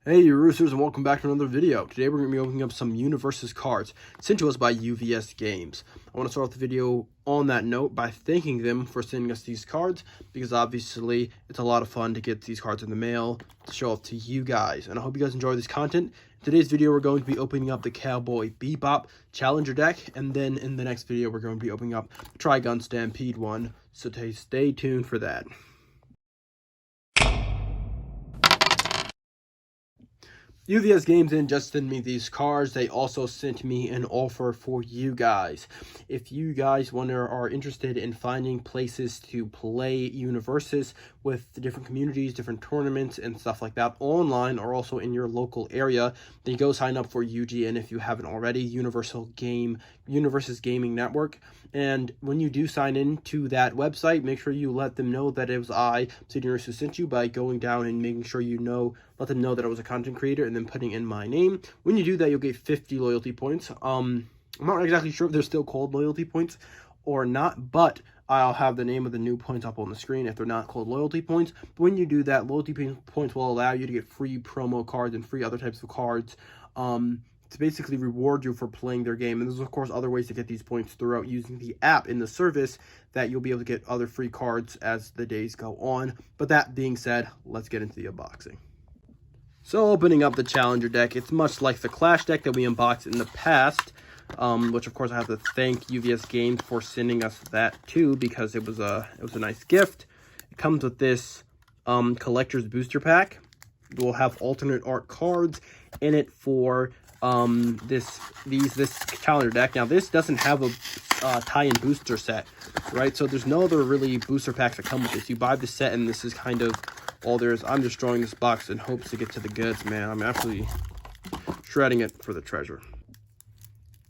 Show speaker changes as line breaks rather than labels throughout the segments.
Hey, you roosters, and welcome back to another video. Today we're going to be opening up some Universus cards sent to us by UVS Games. I want to start off the video on that note by thanking them for sending us these cards, because obviously it's a lot of fun to get these cards in the mail to show off to you guys. And I hope you guys enjoy this content. In today's video, we're going to be opening up the Cowboy Bebop Challenger deck, and then in the next video, we're going to be opening up the Trigun Stampede one, so stay tuned for that. UVS Games didn't just send me these cards, they also sent me an offer for you guys. If you guys are interested in finding places to play Universus with the different communities, different tournaments, and stuff like that online, or also in your local area, then go sign up for UGN if you haven't already, Universus Gaming Network. And when you do sign in to that website, make sure you let them know that it was I, Universus, who sent you by going down and making sure let them know that I was a content creator and then putting in my name. When you do that, you'll get 50 loyalty points. I'm not exactly sure if they're still called loyalty points or not, but I'll have the name of the new points up on the screen if they're not called loyalty points. But when you do that, loyalty points will allow you to get free promo cards and free other types of cards to basically reward you for playing their game. And there's, of course, other ways to get these points throughout using the app in the service that you'll be able to get other free cards as the days go on. But that being said, let's get into the unboxing. So opening up the Challenger deck, it's much like the Clash deck that we unboxed in the past, which of course I have to thank UVS Games for sending us that too, because it was a nice gift. It comes with this collector's booster pack. We'll have alternate art cards in it for this Challenger deck. Now this doesn't have a tie-in booster set, right? So there's no other really booster packs that come with this. You buy the set and this is kind of all there is. I'm destroying this box in hopes to get to the goods, man. I'm absolutely shredding it for the treasure.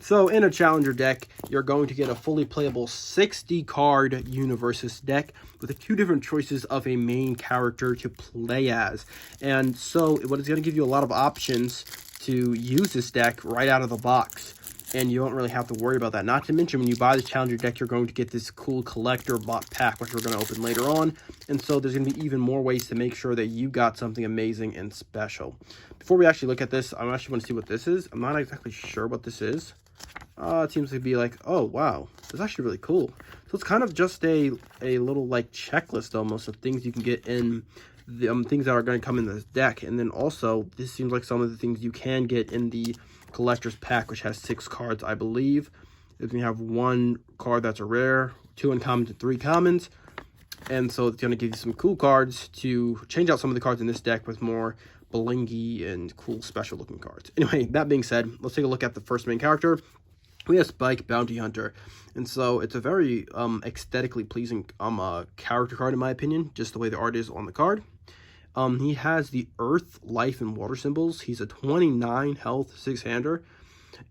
So in a Challenger deck, you're going to get a fully playable 60-card Universus deck with two different choices of a main character to play as. And so what is going to give you a lot of options to use this deck right out of the box. And you don't really have to worry about that. Not to mention, when you buy the Challenger deck, you're going to get this cool collector bot pack, which we're going to open later on. And so there's going to be even more ways to make sure that you got something amazing and special. Before we actually look at this, I actually want to see what this is. I'm not exactly sure what this is. It seems to be like, oh, wow. It's actually really cool. So it's kind of just a little, like, checklist almost of things you can get in the things that are going to come in this deck. And then also, this seems like some of the things you can get in the collector's pack, which has 6 cards, I believe. It's going to have 1 card that's a rare, 2 uncommons, and 3 commons. And so it's going to give you some cool cards to change out some of the cards in this deck with more blingy and cool special looking cards. Anyway, that being said, let's take a look at the first main character. We have Spike, Bounty Hunter. And so it's a very aesthetically pleasing character card, in my opinion, just the way the art is on the card. He has the earth, life, and water symbols. He's a 29 health 6-hander.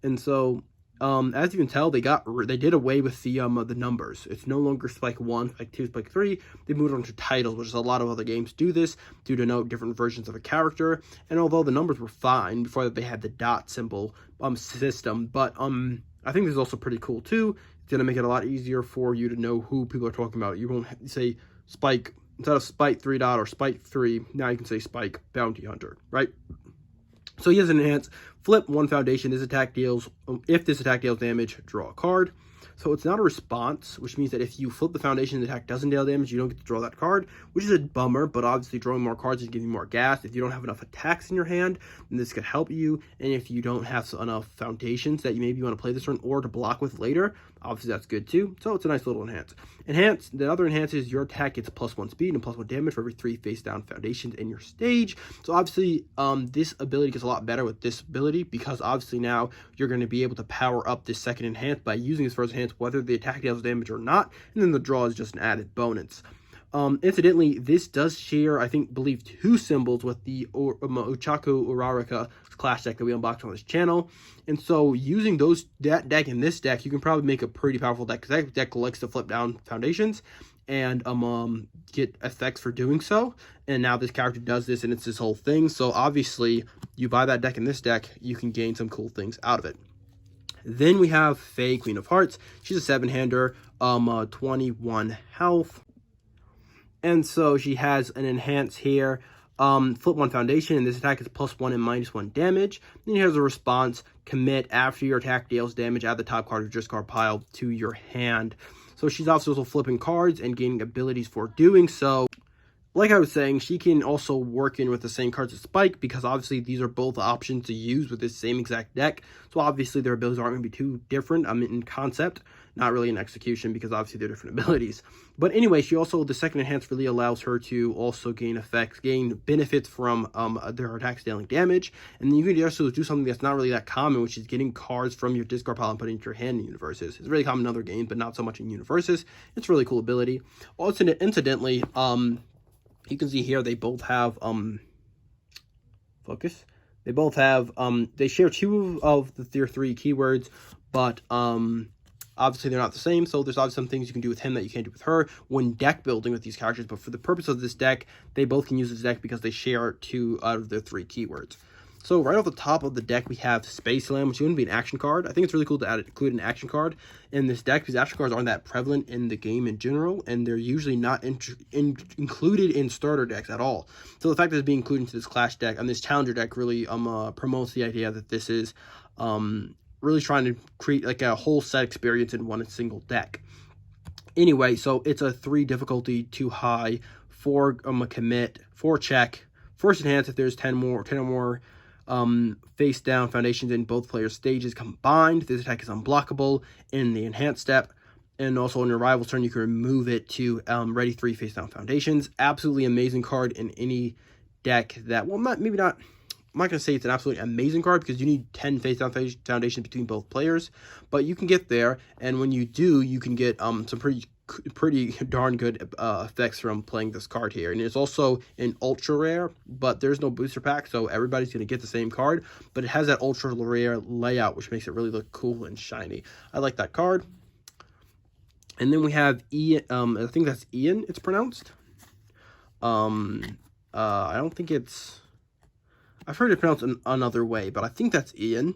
And so, as you can tell, they did away with the numbers. It's no longer Spike 1, Spike 2, Spike 3. They moved on to titles, which is a lot of other games do this to denote different versions of a character. And although the numbers were fine before they had the dot symbol system, but I think this is also pretty cool too. It's going to make it a lot easier for you to know who people are talking about. You won't say Spike. Instead of Spike 3 dot or Spike 3, now you can say Spike Bounty Hunter, right? So he has an enhance, flip 1 foundation. If this attack deals damage, draw a card. So it's not a response, which means that if you flip the foundation and the attack doesn't deal damage, you don't get to draw that card, which is a bummer, but obviously drawing more cards is giving you more gas. If you don't have enough attacks in your hand, then this could help you. And if you don't have enough foundations that you maybe want to play this turn or to block with later, obviously that's good too. So it's a nice little enhance. The other enhance is your attack gets +1 speed and +1 damage for every 3 face down foundations in your stage. So obviously this ability gets a lot better with this ability, because obviously now you're going to be able to power up this second enhance by using this first enhance whether the attack deals damage or not, and then the draw is just an added bonus. Incidentally, this does share, I believe 2 symbols with the Uchaku Uraraka Clash deck that we unboxed on this channel. And so using that deck in this deck, you can probably make a pretty powerful deck, because that deck likes to flip down foundations and get effects for doing so. And now this character does this, and it's this whole thing. So obviously, you buy that deck in this deck, you can gain some cool things out of it. Then we have Faye, Queen of Hearts. She's a 7-hander, 21 health. And so she has an enhance here Flip 1 foundation, and this attack is +1 and -1 damage. Then here's a response, commit after your attack deals damage, add the top card of your discard pile to your hand. So she's also flipping cards and gaining abilities for doing so. Like I was saying, she can also work in with the same cards as Spike, because obviously these are both options to use with this same exact deck. So obviously their abilities aren't going to be too different. In concept, not really in execution, because obviously they're different abilities. But anyway, she also, the second enhance really allows her to also gain benefits from their attacks dealing damage. And then you can also do something that's not really that common, which is getting cards from your discard pile and putting it into your hand in Universus. It's really common in other games, but not so much in Universus. It's a really cool ability. Also, incidentally, you can see here they both have focus. They both have they share 2 of their 3 keywords, but obviously they're not the same. So there's obviously some things you can do with him that you can't do with her when deck building with these characters. But for the purpose of this deck, they both can use this deck because they share 2 out of their 3 keywords. So right off the top of the deck, we have Space Slam, which is going to be an action card. I think it's really cool to include an action card in this deck, because action cards aren't that prevalent in the game in general, and they're usually not included in starter decks at all. So the fact that it's being included into this Clash deck and this Challenger deck really promotes the idea that this is really trying to create like a whole set experience in one single deck. Anyway, so it's a 3 difficulty, 2 high, 4 commit, 4 check, first enhance if there's 10 or more face down foundations in both players' stages combined. This attack is unblockable in the enhanced step, and also on your rival's turn you can remove it to ready 3 face down foundations. Absolutely amazing card in any deck that, well, maybe not, I'm not going to say it's an absolutely amazing card, because you need 10 face down foundations between both players, but you can get there, and when you do, you can get some pretty darn good effects from playing this card here. And it's also an ultra rare, but there's no booster pack, so everybody's going to get the same card, but it has that ultra rare layout, which makes it really look cool and shiny. I like that card. And then we have Ian, I think that's Ian it's pronounced. I don't think it's, I've heard it pronounced another way, but I think that's Ian.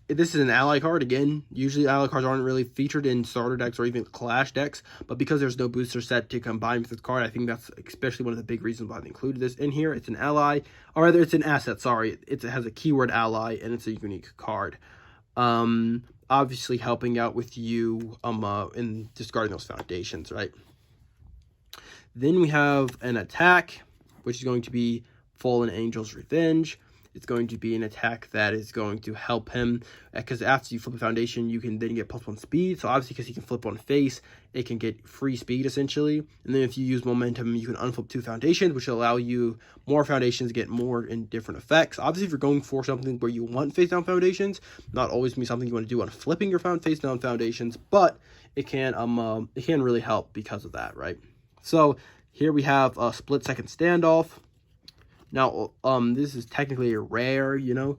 This is an ally card. Again, usually ally cards aren't really featured in starter decks or even Clash decks, but because there's no booster set to combine with this card, I think that's especially one of the big reasons why they included this in here. It's an ally, or rather it's an asset, sorry. It has a keyword ally, and it's a unique card. Obviously helping out with you in discarding those foundations, right? Then we have an attack, which is going to be Fallen Angel's Revenge. It's going to be an attack that is going to help him, because after you flip a foundation, you can then get +1 speed. So obviously, because he can flip 1 face, it can get free speed, essentially. And then if you use momentum, you can unflip 2 foundations, which will allow you more foundations to get more in different effects. Obviously, if you're going for something where you want face down foundations, not always be something you want to do on flipping your face down foundations, but it can really help because of that, right? So here we have a split second standoff. Now, this is technically a rare, you know.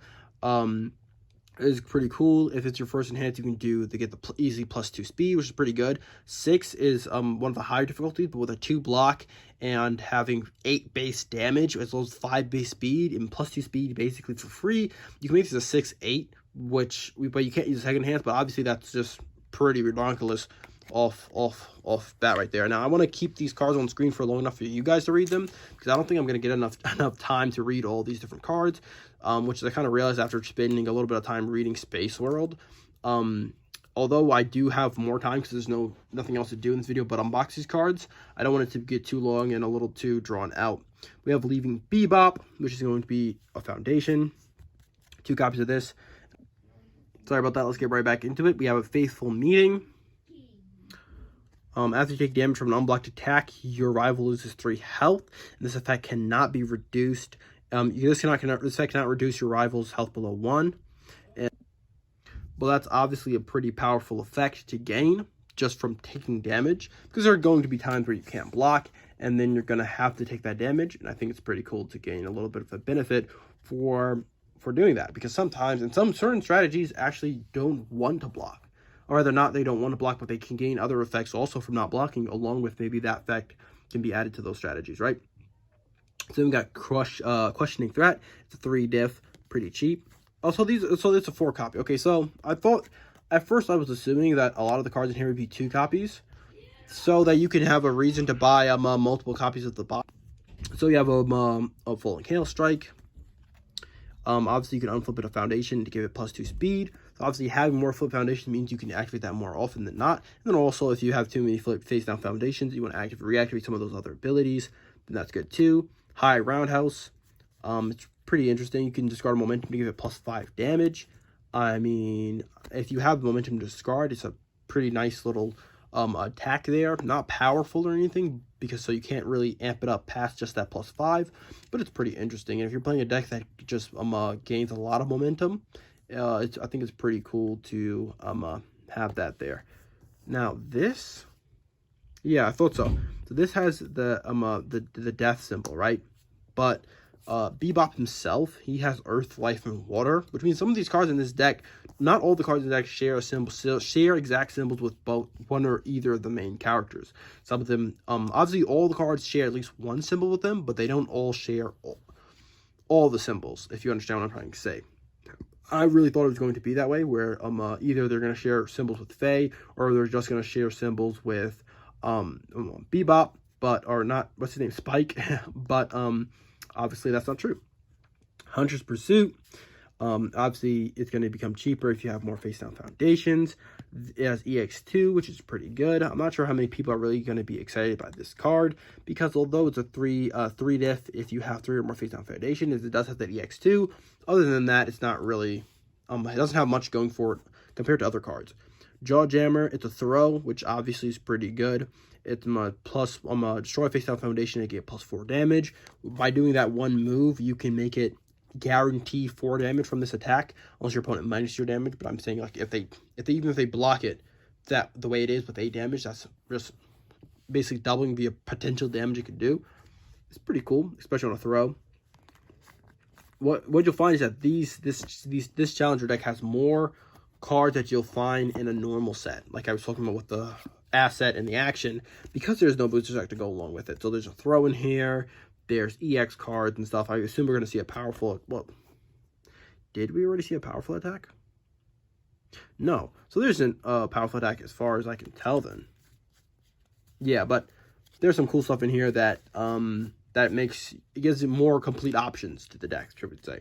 It's pretty cool. If it's your first enhance, you can get the easy +2 speed, which is pretty good. 6 is one of the higher difficulties, but with a 2 block and having 8 base damage, as well as 5 base speed and +2 speed basically for free, you can make this a 6/8, but you can't use a second enhance, but obviously that's just pretty ridiculous off bat right there. Now I want to keep these cards on screen for long enough for you guys to read them, because I don't think I'm going to get enough time to read all these different cards, which I kind of realized after spending a little bit of time reading Space World. Although I do have more time because there's nothing else to do in this video but unbox these cards, I don't want it to get too long and a little too drawn out. We have Leaving Bebop, which is going to be a foundation. 2 copies of this. Sorry about that. Let's get right back into it. We have a Faithful Meeting. After you take damage from an unblocked attack, your rival loses 3 health, and this effect cannot be reduced. This effect cannot reduce your rival's health below 1. Well, that's obviously a pretty powerful effect to gain just from taking damage, because there are going to be times where you can't block, and then you're going to have to take that damage, and I think it's pretty cool to gain a little bit of a benefit for doing that, because sometimes, in some certain strategies, actually don't want to block. Or rather not, they don't want to block, but they can gain other effects also from not blocking, along with maybe that effect can be added to those strategies, right? So then we got Questioning Threat. It's a 3 diff, pretty cheap. So it's a 4 copy. Okay, so I thought, at first I was assuming that a lot of the cards in here would be 2 copies, so that you can have a reason to buy multiple copies of the box. So you have a Falling Hail Strike. Obviously, you can unflip it a foundation to give it +2 speed. So obviously, having more flip foundation means you can activate that more often than not. And then also, if you have too many flip face down foundations, you want to reactivate some of those other abilities, then that's good too. High Roundhouse. It's pretty interesting. You can discard momentum to give it +5 damage. I mean, if you have momentum to discard, it's a pretty nice little attack there. Not powerful or anything, because so you can't really amp it up past just that +5, but it's pretty interesting. And if you're playing a deck that just gains a lot of momentum, I think it's pretty cool to have that there. Now this, yeah, I thought so. So this has the death symbol, right? But Bebop himself, he has Earth, Life, and Water, which means some of these cards in this deck, not all the cards in the deck share a symbol, share exact symbols with both one or either of the main characters. Some of them, obviously all the cards share at least one symbol with them, but they don't all share all the symbols, if you understand what I'm trying to say. I really thought it was going to be that way, where either they're going to share symbols with Faye, or they're just going to share symbols with Bebop, or not, what's his name, Spike, but obviously that's not true. Hunter's Pursuit, obviously it's going to become cheaper if you have more face down foundations. It has EX2, which is pretty good. I'm not sure how many people are really going to be excited by this card, because although it's a 3 diff, if you have 3 or more face down foundations, it does have that EX2. Other than that, it's not really, it doesn't have much going for it compared to other cards. Jawjammer, it's a throw, which obviously is pretty good. It's plus destroy face down foundation and get +4 damage. By doing that one move, you can make it guarantee 4 damage from this attack, unless your opponent minus your damage. But I'm saying, like, if they block it that the way it is with 8 damage, that's just basically doubling the potential damage it could do. It's pretty cool, especially on a throw. What you'll find is that this challenger deck has more cards that you'll find in a normal set, like I was talking about with the asset and the action, because there's no booster deck to go along with it. So there's a throw in here, there's EX cards and stuff. I assume we're going to see a powerful, well, did we already see a powerful attack? No. So there's a powerful attack as far as I can tell then. Yeah, but there's some cool stuff in here that it gives it more complete options to the deck, I would say.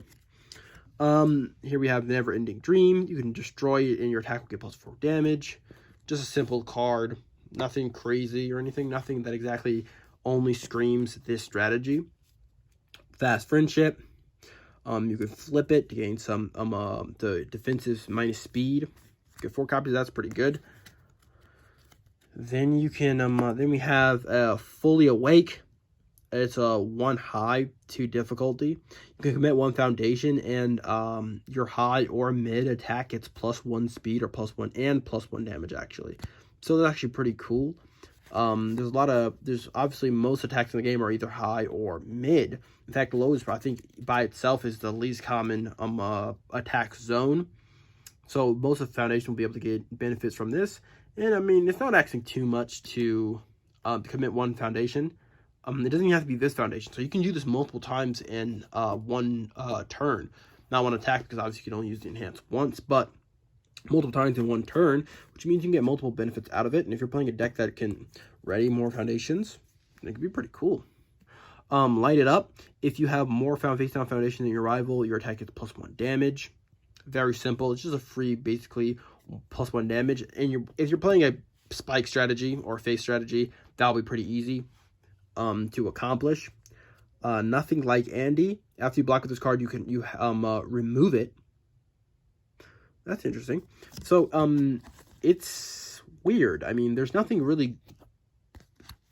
Here we have Never Ending Dream. You can destroy it and your attack will get +4 damage. Just a simple card, nothing crazy or anything, nothing that exactly only screams this strategy. Fast Friendship. You can flip it to gain some the defensive minus speed. Get 4 copies, that's pretty good. Then you can then we have Fully Awake. It's a 1 high, 2 difficulty. You can commit 1 foundation, and your high or mid attack gets +1 speed or +1 and +1 damage, actually. So that's actually pretty cool. There's obviously most attacks in the game are either high or mid. In fact, low is, I think, by itself is the least common attack zone. So most of the foundation will be able to get benefits from this. And I mean, it's not asking too much to commit 1 foundation. It doesn't even have to be this foundation. So you can do this multiple times in one turn. Not one attack, because obviously you can only use the enhance once, but multiple times in 1 turn, which means you can get multiple benefits out of it. And if you're playing a deck that can ready more foundations, it could be pretty cool. Light It Up. If you have more face down foundation than your rival, your attack gets +1 damage. Very simple. It's just a free, basically, +1 damage. And if you're playing a spike strategy or face strategy, that'll be pretty easy to accomplish. Nothing Like Andy. After you block with this card, you remove it. That's interesting. So it's weird. I mean, there's nothing really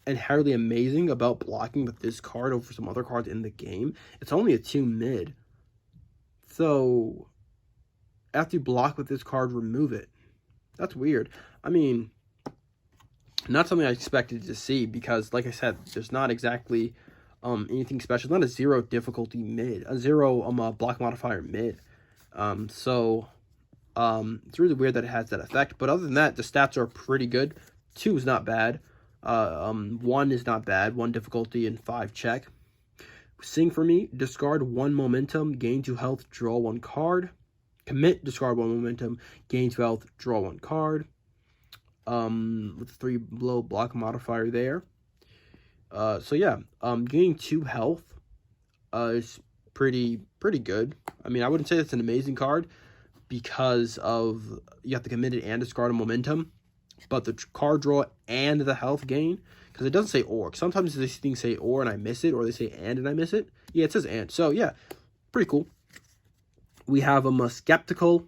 entirely amazing about blocking with this card over some other cards in the game. It's only a 2 mid. So after you block with this card, remove it. That's weird. I mean, not something I expected to see, because, like I said, there's not exactly anything special. It's not a 0 difficulty mid, a 0 block modifier mid. So it's really weird that it has that effect. But other than that, the stats are pretty good. 2 is not bad. 1 is not bad. 1 difficulty and 5 check. Sing For Me. Discard 1 momentum, gain 2 health, draw 1 card. Commit, discard 1 momentum, gain 2 health, draw 1 card. With 3 low block modifier there. So yeah, gaining 2 health is pretty good. I mean, I wouldn't say it's an amazing card because of you have to commit it and discard a momentum, but the card draw and the health gain, because it doesn't say or. Sometimes these things say or and I miss it, or they say and I miss it. Yeah, it says and. So yeah, pretty cool. We have a skeptical.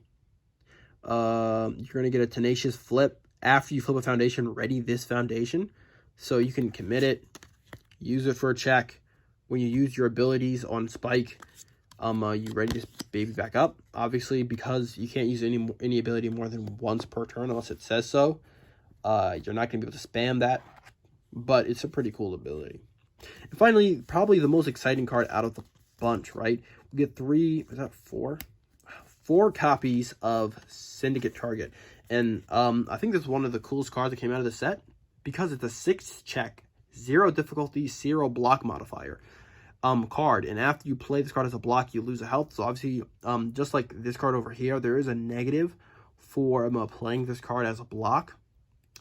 You're gonna get a tenacious flip after you flip a foundation. Ready this foundation, so you can commit it, use it for a check. When you use your abilities on Spike, you ready this baby back up. Obviously, because you can't use any ability more than once per turn unless it says so. You're not gonna be able to spam that, but it's a pretty cool ability. And finally, probably the most exciting card out of the bunch, right? We get 4 copies of Syndicate Target. And I think this is one of the coolest cards that came out of the set because it's a 6 check, 0 difficulty, 0 block modifier card. And after you play this card as a block, you lose a health. So obviously, just like this card over here, there is a negative for playing this card as a block.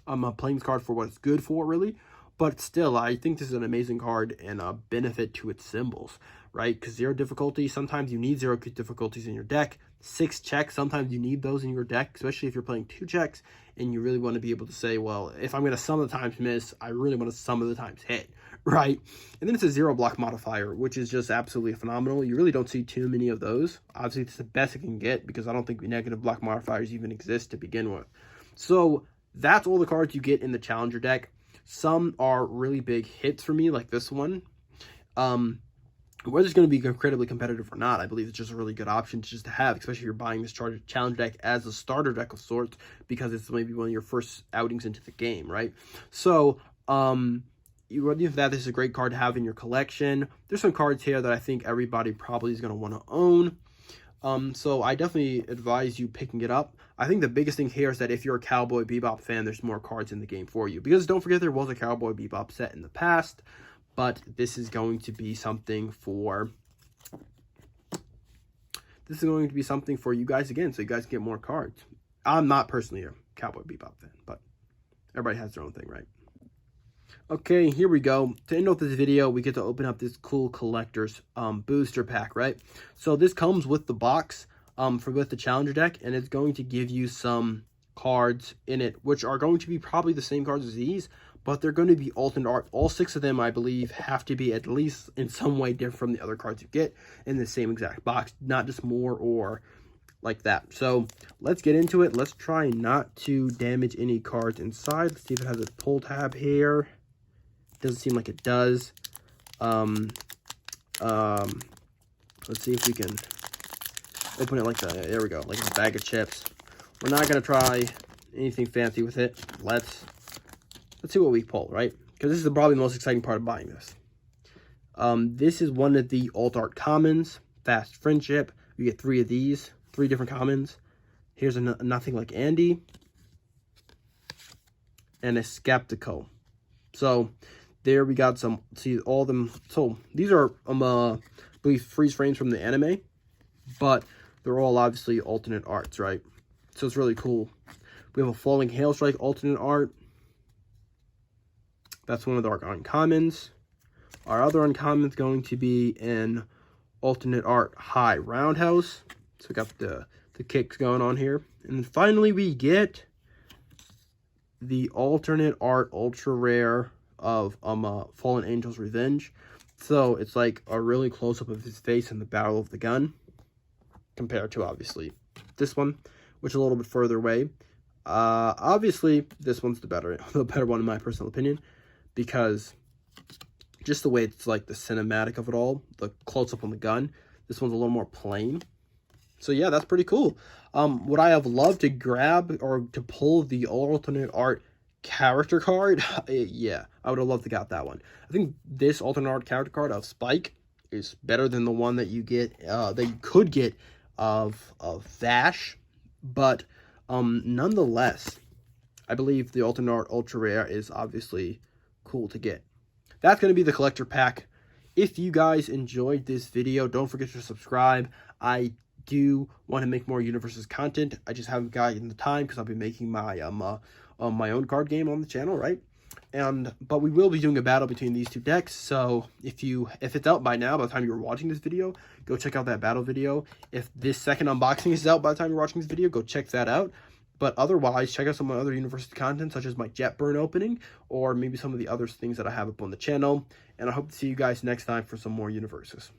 I'm playing this card for what it's good for, really. But still, I think this is an amazing card and a benefit to its symbols, right? Because 0 difficulty, sometimes you need 0 difficulties in your deck. 6 checks, sometimes you need those in your deck, especially if you're playing 2 checks and you really want to be able to say, well, if I'm going to some of the times miss, I really want to some of the times hit, right? And then it's a 0 block modifier, which is just absolutely phenomenal. You really don't see too many of those. Obviously, it's the best it can get because I don't think negative block modifiers even exist to begin with. So that's all the cards you get in the Challenger deck. Some are really big hits for me, like this one. Whether it's going to be incredibly competitive or not, I believe it's just a really good option to just have, especially if you're buying this Challenger deck as a starter deck of sorts, because it's maybe one of your first outings into the game, right? So, you ready for that? This is a great card to have in your collection. There's some cards here that I think everybody probably is going to want to own. So I definitely advise you picking it up. I think the biggest thing here is that if you're a Cowboy Bebop fan, there's more cards in the game for you. Because don't forget, there was a Cowboy Bebop set in the past, but this is going to be something for you guys again, so you guys get more cards. I'm not personally a Cowboy Bebop fan, but everybody has their own thing, right? Okay, here we go. To end off this video, we get to open up this cool collector's booster pack, right? So this comes with the box with the Challenger deck, and it's going to give you some cards in it, which are going to be probably the same cards as these, but they're going to be alternate art. All 6 of them, I believe, have to be at least in some way different from the other cards you get in the same exact box, not just more or like that. So let's get into it. Let's try not to damage any cards inside. Let's see if it has a pull tab here. Doesn't seem like it does. Let's see if we can open it like that. There we go, like a bag of chips. We're not gonna try anything fancy with it. Let's see what we pull, right? Because this is probably the most exciting part of buying this. This is one of the alt art commons, Fast Friendship. You get 3 of these, 3 different commons. Here's a Nothing Like Andy and a Skeptical. So there we got some, see all of them. So these are, I believe, freeze frames from the anime, but they're all obviously alternate arts, right? So it's really cool. We have a Falling Hail Strike alternate art. That's one of our uncommons. Our other uncommon is going to be an alternate art High Roundhouse. So we got the kicks going on here. And then finally we get the alternate art ultra rare of Fallen Angel's Revenge. So it's like a really close-up of his face in the Battle of the Gun, compared to obviously this one, which is a little bit further away. Obviously this one's the better one in my personal opinion, because just the way it's like the cinematic of it all, the close-up on the gun. This one's a little more plain. So yeah, that's pretty cool. Would I have loved to grab or to pull the alternate art character card? Yeah, I would have loved to got that one. I think this alternate art character card of Spike is better than the one that you get, that you could get of Vash, but nonetheless, I believe the alternate art ultra rare is obviously cool to get. That's going to be the collector pack. If you guys enjoyed this video, don't forget to subscribe. I do want to make more Universus content. I just haven't gotten the time because I'll be making my my own card game on the channel, right? But we will be doing a battle between these two decks. So if it's out by now, by the time you're watching this video, go check out that battle video. If this second unboxing is out by the time you're watching this video, go check that out. But otherwise, check out some of my other Universus content, such as my jet burn opening, or maybe some of the other things that I have up on the channel. And I hope to see you guys next time for some more Universus.